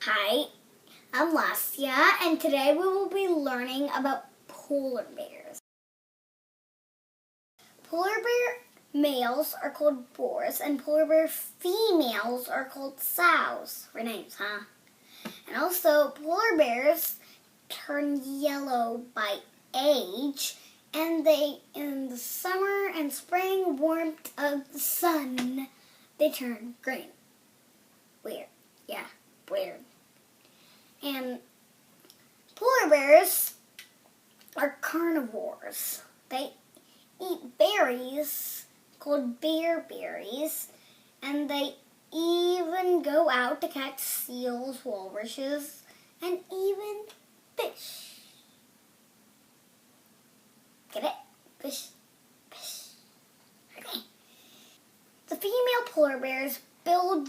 Hi, I'm Lasya, and today we will be learning about polar bears. Polar bear males are called boars, and polar bear females are called sows. For names, huh? And also, polar bears turn yellow by age, and in the summer and spring warmth of the sun, they turn green. Weird. Yeah, weird. And polar bears are carnivores. They eat berries called bear berries, and they even go out to catch seals, walruses, and even fish. Get it? Fish. Fish. Okay. The female polar bears build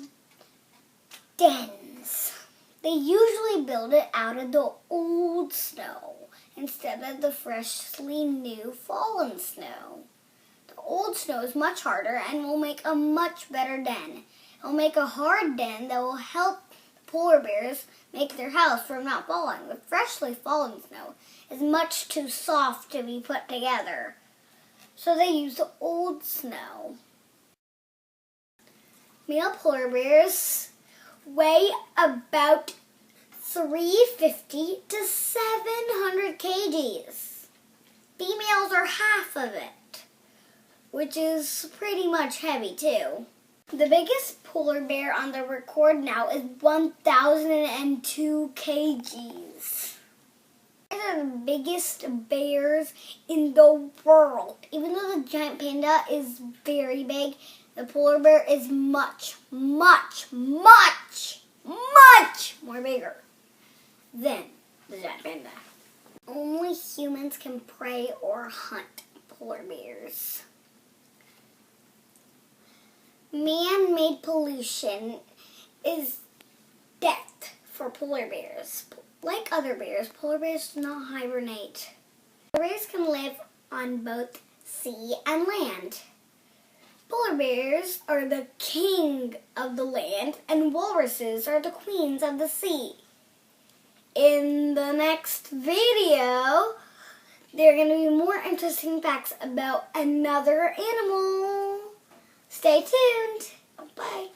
dens. They usually build it out of the old snow instead of the freshly new fallen snow. The old snow is much harder and will make a much better den. It will make a hard den that will help the polar bears make their house from not falling. The freshly fallen snow is much too soft to be put together, so they use the old snow. Male polar bears weigh about 350 to 700 kgs. Females are half of it, which is pretty much heavy too. The biggest polar bear on the record now is 1,002 kgs. These are the biggest bears in the world. Even though the giant panda is very big, the polar bear is much, much, much, much more bigger than the giant panda. Only humans can prey or hunt polar bears. Man-made pollution is death for polar bears. Like other bears, polar bears do not hibernate. Polar bears can live on both sea and land. Polar bears are the king of the land, and walruses are the queens of the sea. In the next video, there are going to be more interesting facts about another animal. Stay tuned. Bye.